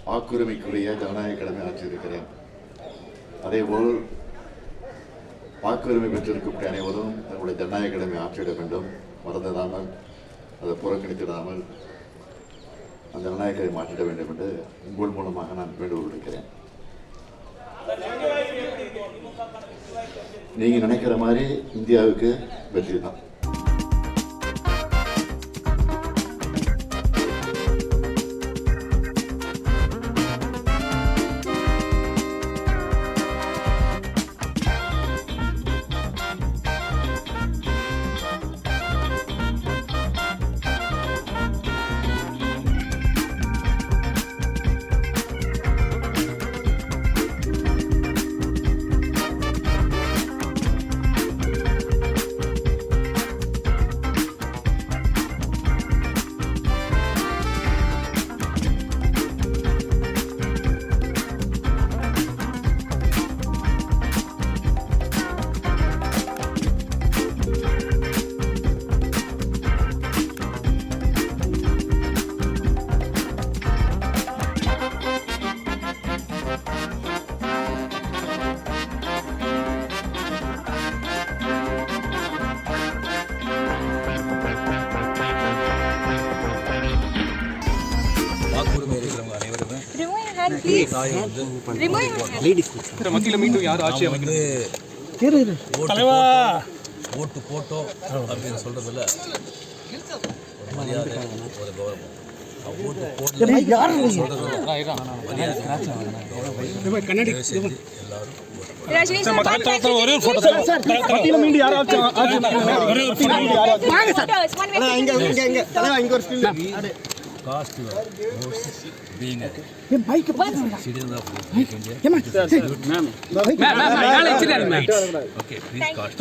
வாக்குரிமைக்குரிய ஜனநாயக கடமை ஆற்றியிருக்கிறேன். அதேபோல் வாக்குரிமை பெற்றிருக்கக்கூடிய அனைவரும் தங்களுடைய ஜனநாயக கடமை ஆற்றிட வேண்டும். மறந்துடாமல், அதை புறக்கணித்திடாமல் அந்த ஜனநாயக கடமை ஆற்றிட வேண்டும் என்று உங்கள் மூலமாக நான் வேண்டுகோள் விடுக்கிறேன். நீங்க நினைக்கிற மாதிரி இந்தியாவுக்கு வெற்றி தான். மத்தியில் மீண்டும் யார் ஆட்சி அமைக்கிறது? ஓட்டு போட்டோம் அப்படின்னு சொல்றதுல ஒரு மரியாதை, ஒரு கௌரவம். ஓட்டு போட்டு எல்லாரும் Cost your votes being a citizen of India. Okay, please cost.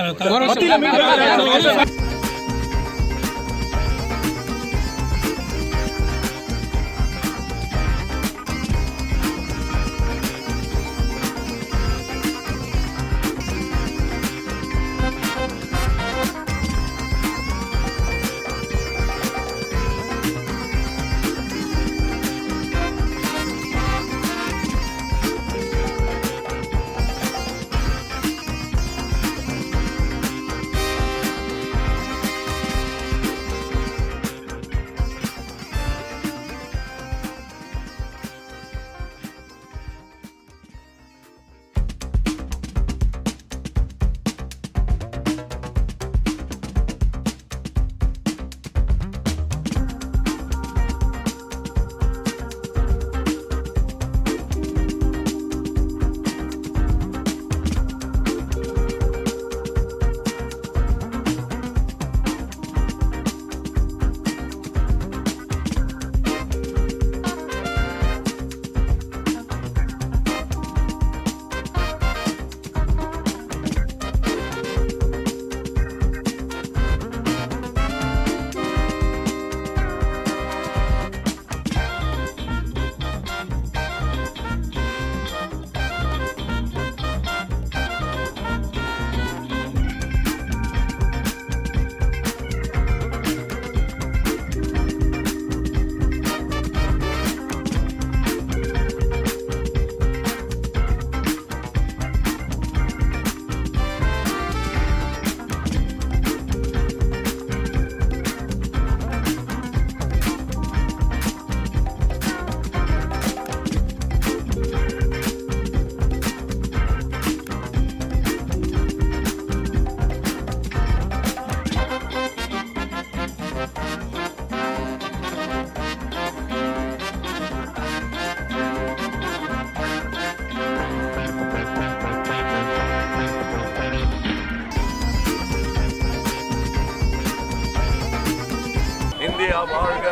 India வாழ்க,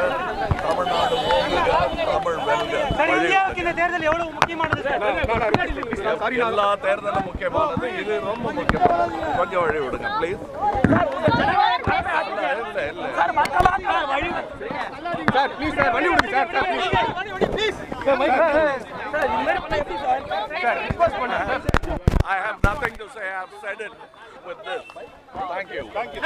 தமிழ்நாடு ஓங்குக, தமிழ் வெல்க. எல்லா தேர்தலும் முக்கியமானது, இது ரொம்ப முக்கியமானது. கொஞ்சம் வழி விடுங்க please. I have nothing to say. I have said it with this. Thank you. Thank you.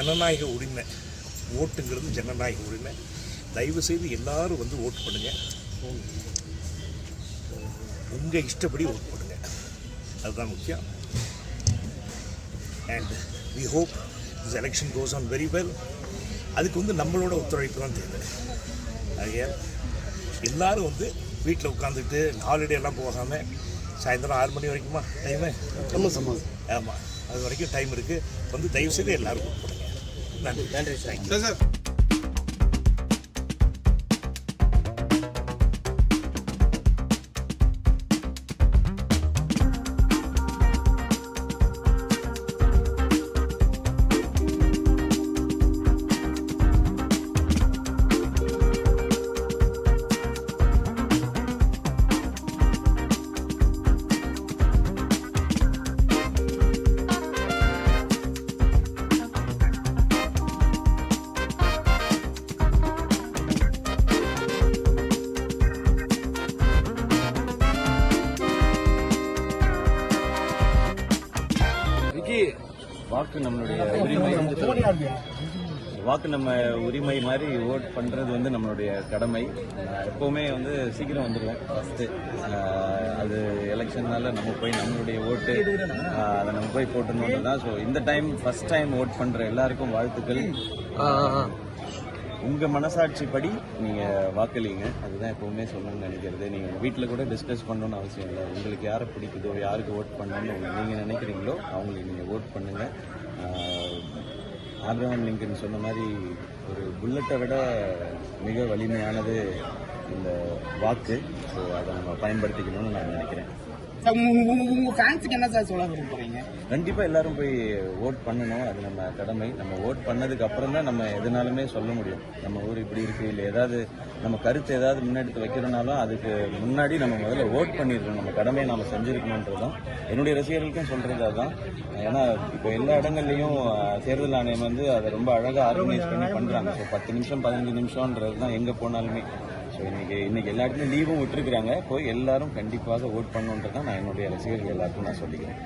ஜனநாயக உரிமை, ஓட்டுங்கிறது ஜனநாயக உரிமை. தயவு செய்து எல்லாரும் வந்து ஓட்டு பண்ணுங்க, உங்கள் இஷ்டப்படி ஓட்டு பண்ணுங்க, அதுதான் முக்கியம். And we hope this election goes on very well. அதுக்கு வந்து நம்மளோட ஒத்துழைப்பு தான் தேவை. ஆகையால் எல்லாரும் வந்து வீட்டில் உட்காந்துட்டு ஹாலிடே எல்லாம் போகாமல் சாயந்தரம் 6 மணி வரைக்குமா டைமு? ஆமாம், அது வரைக்கும் டைம் இருக்குது. வந்து தயவுசெய்து எல்லோரும் ஓட் பண்ணுங்க. நன்றி. நன்றி தேங்க்யூ சார். வாக்கு நம்மளுடைய உரிமை. வாக்கு நம்ம உரிமை மாதிரி ஓட் பண்றது வந்து நம்மளுடைய கடமை. எப்பவுமே வந்து சீக்கிரம் வந்துடுவோம் ஃபர்ஸ்ட். அது எலெக்ஷன்னால நம்ம போய் நம்மளுடைய ஓட்டு அதை நம்ம போய் போட்டணும் தான். ஸோ இந்த டைம் ஃபர்ஸ்ட் டைம் ஓட் பண்ற எல்லாருக்கும் வாழ்த்துக்கள். உங்க மனசாட்சிப்படி நீங்க வாக்களிங்க, அதுதான் எப்பவுமே சொல்லணும்னு நினைக்கிறது. நீங்க வீட்டில் கூட டிஸ்கஸ் பண்ணணும்னு அவசியம் இல்லை. உங்களுக்கு யாரை பிடிக்குதோ, யாருக்கு ஓட் பண்ணணும்னு நீங்க நினைக்கிறீங்களோ அவங்களுக்கு நீங்க ஓட் பண்ணுங்க. ஆப்ரஹாம் லிங்கன் சொன்ன மாதிரி ஒரு புல்லட்டை விட மிக வலிமையானது இந்த வாக்கு. ஸோ அதை நம்ம பயன்படுத்திக்கணும்னு நான் நினைக்கிறேன். உங்க ஃபேன்ஸுக்கு என்ன சார் சொல்ல விரும்புறீங்க? கண்டிப்பா எல்லாரும் போய் ஓட் பண்ணணும், அது நம்ம கடமை. நம்ம ஓட் பண்ணதுக்கு அப்புறம் தான் நம்ம எதுனாலுமே சொல்ல முடியும் நம்ம ஊர் இப்படி இருக்கு, இல்லை ஏதாவது நம்ம கருத்து ஏதாவது முன்னெடுத்து வைக்கிறனாலும் அதுக்கு முன்னாடி நம்ம முதல்ல ஓட் பண்ணிருக்கணும். நம்ம கடமையை நாம செஞ்சிருக்கணும்ன்றதுதான் என்னுடைய ரசிகர்களுக்கும் சொல்றது. அதுதான். ஏன்னா இப்போ எல்லா இடங்கள்லயும் தேர்தல் ஆணையம் வந்து அதை ரொம்ப அழகா ஆர்கனைஸ் பண்ணி பண்றாங்க. ஸோ 10 நிமிஷம் 15 நிமிஷம்ன்றது தான் எங்க போனாலுமே. ஸோ இன்னைக்கு எல்லா இடத்துலையும் லீவும் விட்டுருக்குறாங்க. போய் எல்லாரும் கண்டிப்பாக ஓட் பண்ணுன்றதான் நான் என்னுடைய ரசிகர்கள் எல்லாருக்கும் நான் சொல்லிக்கிறேன்.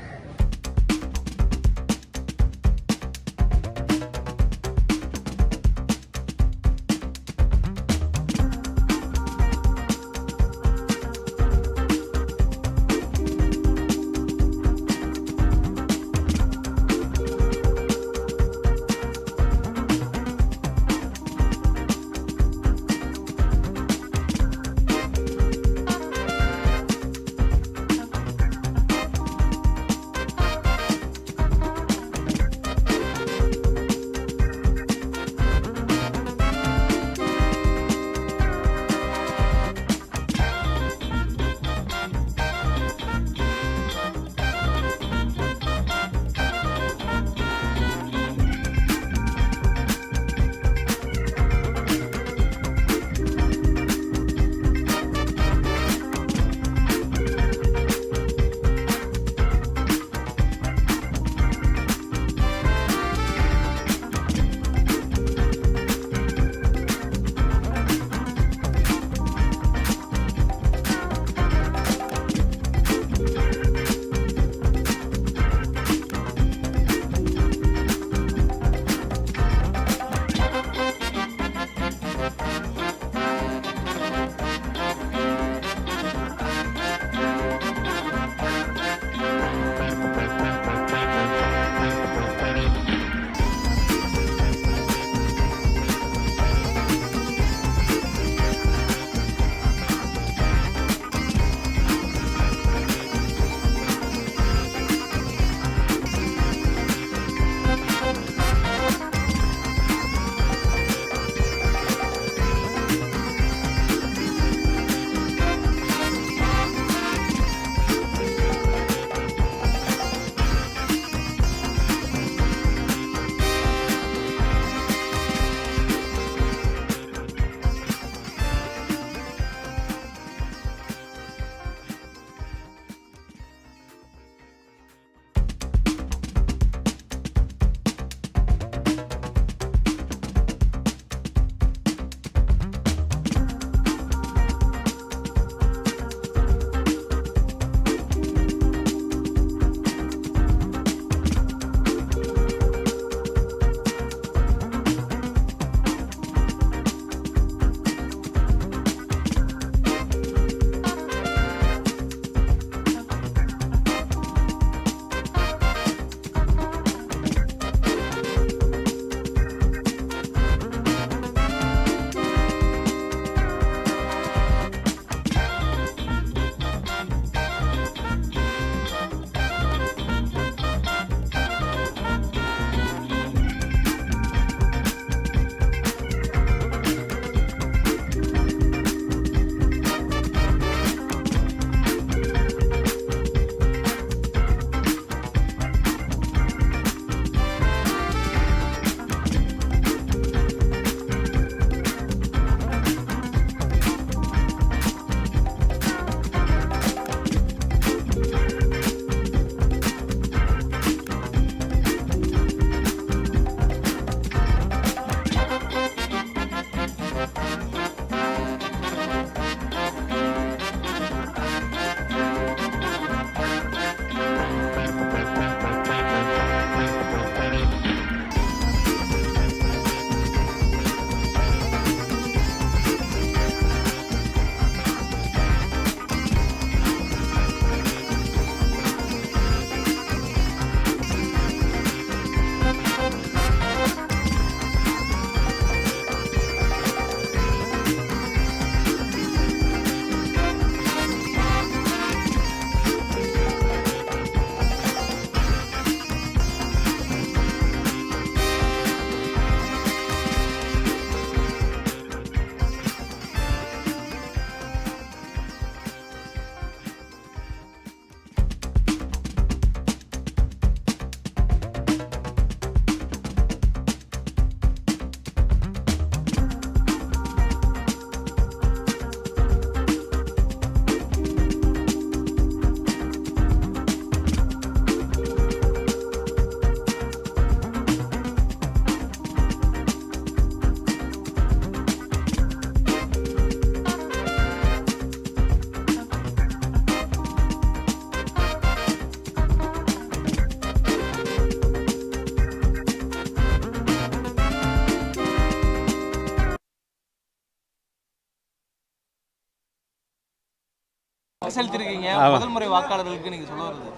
செலுத்திருக்கீங்க, முதல் முறை வாக்காளர்களுக்கு நீங்கள் சொல்ல வருது?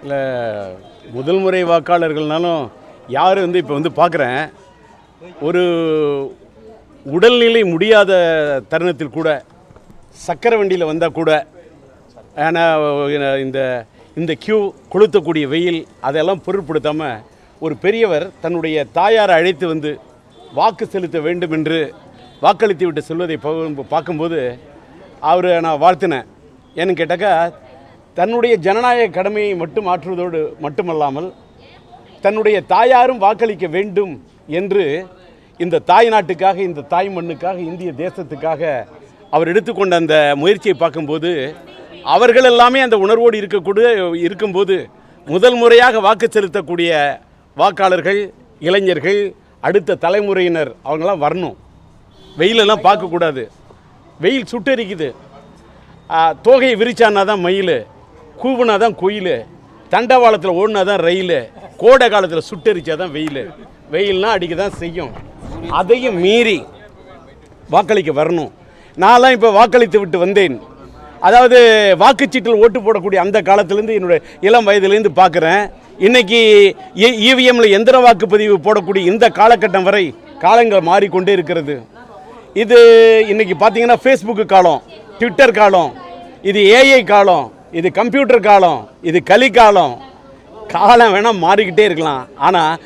இல்லை, முதல் முறை வாக்காளர்கள்னாலும் யார் இப்போ பார்க்குறேன், ஒரு உடல்நிலை முடியாத தருணத்தில் கூட சக்கரை வண்டியில் வந்தால் கூட ஆனால் இந்த கியூ கொளுத்தக்கூடிய வெயில் அதெல்லாம் பொருட்படுத்தாமல் ஒரு பெரியவர் தன்னுடைய தாயாரை அழைத்து வந்து வாக்கு செலுத்த வேண்டும் என்று வாக்களித்து விட்டு செல்வதை பார்க்கும்போது அவரை நான் வாழ்த்தினேன். ஏன்னு கேட்டாக்கா, தன்னுடைய ஜனநாயக கடமையை மட்டும் ஆற்றுவதோடு மட்டுமல்லாமல் தன்னுடைய தாயாரும் வாக்களிக்க வேண்டும் என்று இந்த தாய் நாட்டுக்காக, இந்த தாய் மண்ணுக்காக, இந்திய தேசத்துக்காக அவர் எடுத்துக்கொண்ட அந்த முயற்சியை பார்க்கும்போது அவர்கள் எல்லாமே அந்த உணர்வோடு இருக்கும்போது முதல் முறையாக வாக்கு செலுத்தக்கூடிய வாக்காளர்கள், இளைஞர்கள், அடுத்த தலைமுறையினர் அவங்களாம் வரணும். வெயிலெல்லாம் பார்க்கக்கூடாது. வெயில் சுட்டரிக்குது. தோகையை விரிச்சானா தான் மயில், கூவுனா தான் குயில், தண்டவாளத்தில் ஓடினா தான் ரயில், கோடை காலத்தில் சுட்டரிச்சா தான் வெயில். வெயில்னால் அடிக்க தான் செய்யும். அதையும் மீறி வாக்களிக்க வரணும். நான்லாம் இப்போ வாக்களித்து விட்டு வந்தேன். அதாவது வாக்குச்சீட்டில் ஓட்டு போடக்கூடிய அந்த காலத்திலேருந்து என்னுடைய இளம் வயதிலேருந்து பார்க்குறேன். இன்றைக்கி இவிஎம்மில் எந்திர வாக்குப்பதிவு போடக்கூடிய இந்த காலகட்டம் வரை காலங்கள் மாறிக்கொண்டே இருக்கிறது. இது இன்றைக்கி பார்த்தீங்கன்னா ஃபேஸ்புக்கு காலம், ட்விட்டர் காலம், இது ஏஐ காலம், இது கம்ப்யூட்டர் காலம், இது கலிகாலம். காலம் வேணால் மாறிக்கிட்டே இருக்கலாம், ஆனால்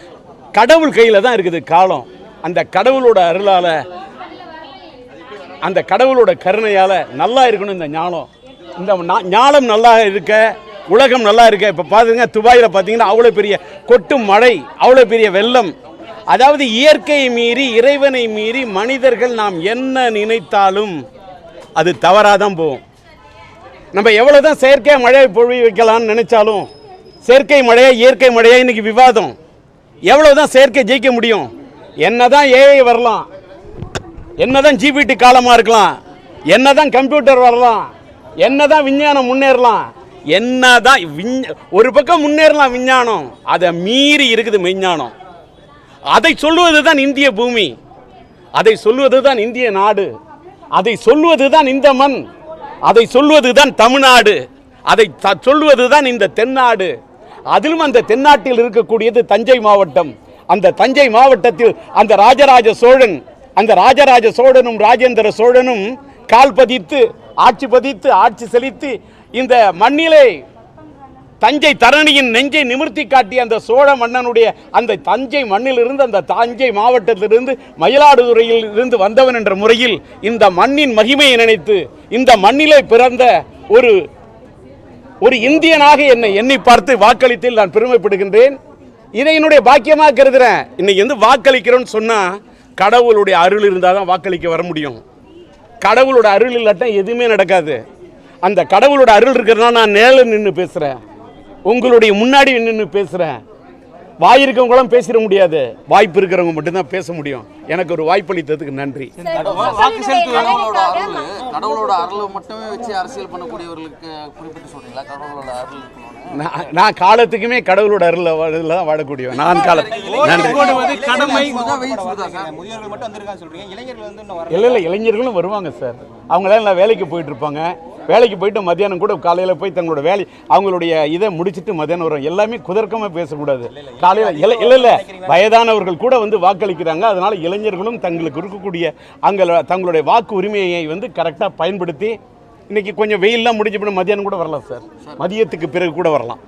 கடவுள் கையில் தான் இருக்குது காலம். அந்த கடவுளோட அருளால், அந்த கடவுளோட கருணையால் நல்லா இருக்கணும் இந்த ஞானம். இந்த ஞானம் நல்லா இருக்க, உலகம் நல்லா இருக்க. இப்போ பார்த்துங்க, துபாயில் பார்த்தீங்கன்னா அவ்வளோ பெரிய கொட்டும் மழை, அவ்வளோ பெரிய வெள்ளம். அதாவது இயற்கையை மீறி, இறைவனை மீறி மனிதர்கள் நாம் என்ன நினைத்தாலும் அது தவறாக தான் போகும். நம்ம எவ்வளோ தான் செயற்கை மழையை பொழிய வைக்கலாம்னு நினைச்சாலும், செயற்கை மழையா இயற்கை மழையா இன்னைக்கு விவாதம். எவ்வளோ தான் செயற்கை ஜெயிக்க முடியும்? என்ன தான் ஏஐ வரலாம், என்ன தான் ஜிபிடி காலமாக இருக்கலாம், என்ன தான் கம்ப்யூட்டர் வரலாம், என்ன தான் விஞ்ஞானம் முன்னேறலாம், என்ன தான் ஒரு பக்கம் முன்னேறலாம் விஞ்ஞானம், அதை மீறி இருக்குது மெய்ஞானம். அதை சொல்லுவது தான் இந்திய பூமி, அதை சொல்லுவது தான் இந்திய நாடு, அதை சொல்லுவது தான் இந்த மண், அதை சொல்லுவது தான் தமிழ்நாடு, அதை சொல்லுவது தான் இந்த தென்னாடு. அதிலும் அந்த தென்னாட்டில் இருக்கக்கூடியது தஞ்சை மாவட்டம். அந்த தஞ்சை மாவட்டத்தில் அந்த ராஜராஜ சோழனும் ராஜேந்திர சோழனும் கால் பதித்து ஆட்சி செலுத்தி இந்த மண்ணிலே தஞ்சை தரணியின் நெஞ்சை நிமிர்த்தி காட்டிய அந்த சோழ மன்னனுடைய அந்த தஞ்சை மண்ணிலிருந்து, அந்த தஞ்சை மாவட்டத்திலிருந்து, மயிலாடுதுறையில் இருந்து வந்தவன் என்ற முறையில் இந்த மண்ணின் மகிமையை நினைத்து இந்த மண்ணிலே பிறந்த ஒரு இந்தியனாக என்னை பார்த்து வாக்களித்தில் நான் பெருமைப்படுகின்றேன். இதை என்னுடைய பாக்கியமாக கருதுகிறேன். இன்னைக்கு வாக்களிக்கிறோன்னு சொன்னால் கடவுளுடைய அருள் இருந்தால் தான் வாக்களிக்க வர முடியும். கடவுளோட அருள் இல்லாட்டா எதுவுமே நடக்காது. அந்த கடவுளோட அருள் இருக்கிறதுனால நான் நேரில் நின்று பேசுகிறேன், உங்களுடைய முன்னாடி நின்று பேசுகிறேன். வாய் இருக்கவங்களும் பேசிட முடியாது, வாய்ப்பு இருக்கிறவங்க மட்டும்தான் பேச முடியும். எனக்கு ஒரு வாய்ப்பளித்ததுக்கு நன்றி. கடவுளோட அருள் மட்டுமே வச்சு அரசியல் பண்ணக்கூடியவர்களுக்கு குறிப்பிட்டு சொல்றீங்களா? கடவுளோட அருள் நான் காலத்துக்குமே கடவுளோட அருள் தான் வாழக்கூடியவன். நான் இல்லை இளைஞர்களும் வருவாங்க சார். அவங்களாம் வேலைக்கு போயிட்டு இருப்பாங்க. வேலைக்கு போயிட்டு மத்தியானம் கூட காலையில் போய் தங்களோட அவங்களுடைய இதை முடிச்சுட்டு மத்தியானம் வரும். எல்லாமே குதர்க்கமாக பேசக்கூடாது. காலையில் இல்லை வயதானவர்கள் கூட வாக்களிக்கிறாங்க. அதனால இளைஞர்களும் தங்களுக்கு இருக்கக்கூடிய தங்களுடைய வாக்கு உரிமையை கரெக்டாக பயன்படுத்தி இன்னைக்கு கொஞ்சம் வெயில்லாம் முடிஞ்ச பின்ன மத்தியானம் கூட வரலாம் சார், மதியத்துக்கு பிறகு கூட வரலாம்.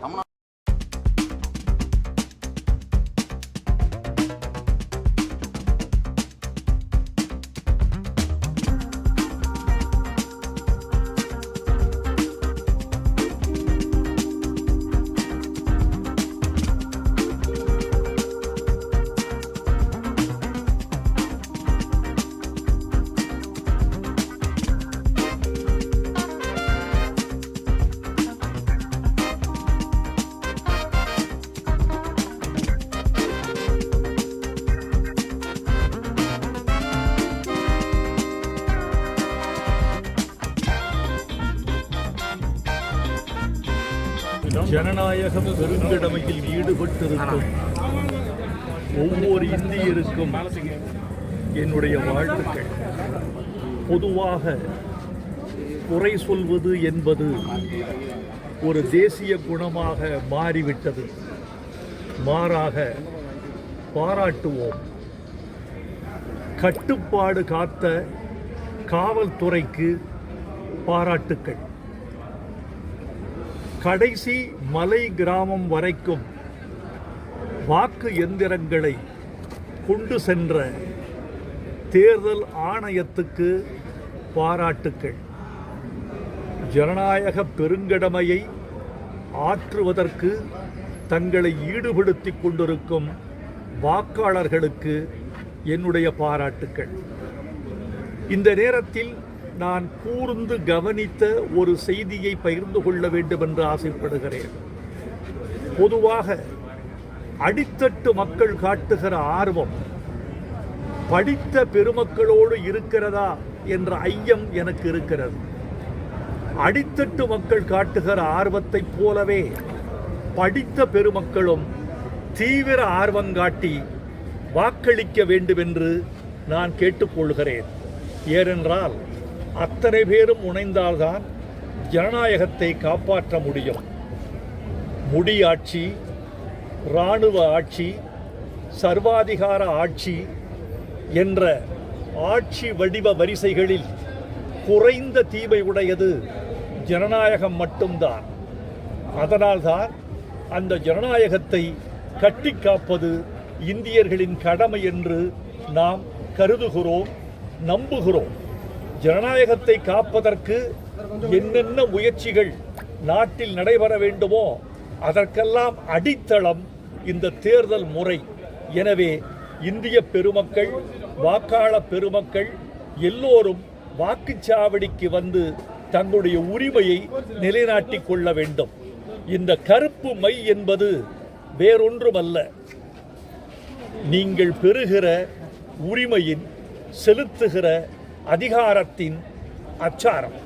ஜனநாயகம் பெருங்கடமையில் ஈடுபட்டிருக்கும் ஒவ்வொரு இந்தியருக்கும் என்னுடைய வாழ்த்துக்கள். பொதுவாக குறை சொல்வது என்பது ஒரு தேசிய குணமாக மாறிவிட்டது. மாறாக பாராட்டுவோம். கட்டுப்பாடு காத்த காவல்துறைக்கு பாராட்டுக்கள். கடைசி மலை கிராமம் வரைக்கும் வாக்கு எந்திரங்களை கொண்டு சென்ற தேர்தல் ஆணையத்துக்கு பாராட்டுக்கள். ஜனநாயக பெருங்கடமையை ஆற்றுவதற்கு தங்களை ஈடுபடுத்திக் கொண்டிருக்கும் வாக்காளர்களுக்கு என்னுடைய பாராட்டுக்கள். இந்த நேரத்தில் நான் கூர்ந்து கவனித்த ஒரு செய்தியை பகிர்ந்து கொள்ள வேண்டும் என்று ஆசைப்படுகிறேன். பொதுவாக அடித்தட்டு மக்கள் காட்டுகிற ஆர்வம் படித்த பெருமக்களோடு இருக்கிறதா என்ற ஐயம் எனக்கு இருக்கிறது. அடித்தட்டு மக்கள் காட்டுகிற ஆர்வத்தைப் போலவே படித்த பெருமக்களும் தீவிர ஆர்வம் காட்டி வாக்களிக்க வேண்டும் என்று நான் கேட்டுக்கொள்கிறேன். ஏனென்றால் அத்தனை பேரும் முனைந்தால்தான் ஜனநாயகத்தை காப்பாற்ற முடியும். முடியாட்சி, இராணுவ ஆட்சி, சர்வாதிகார ஆட்சி என்ற ஆட்சி வடிவ வரிசைகளில் குறைந்த தீமை உடையது ஜனநாயகம் மட்டும்தான். அதனால்தான் அந்த ஜனநாயகத்தை கட்டி காப்பது இந்தியர்களின் கடமை என்று நாம் கருதுகிறோம், நம்புகிறோம். ஜனநாயகத்தை காப்பதற்கு என்னென்ன முயற்சிகள் நாட்டில் நடைபெற வேண்டுமோ அதற்கெல்லாம் அடித்தளம் இந்த தேர்தல் முறை. எனவே இந்திய பெருமக்கள், வாக்காள பெருமக்கள் எல்லோரும் வாக்குச்சாவடிக்கு வந்து தங்களுடைய உரிமையை நிலைநாட்டிக் கொள்ள வேண்டும். இந்த கருப்பு மை என்பது வேறொன்றுமல்ல, நீங்கள் பெறுகிற உரிமையின், செலுத்துகிற அதிகாரத்தின் அச்சாரம்.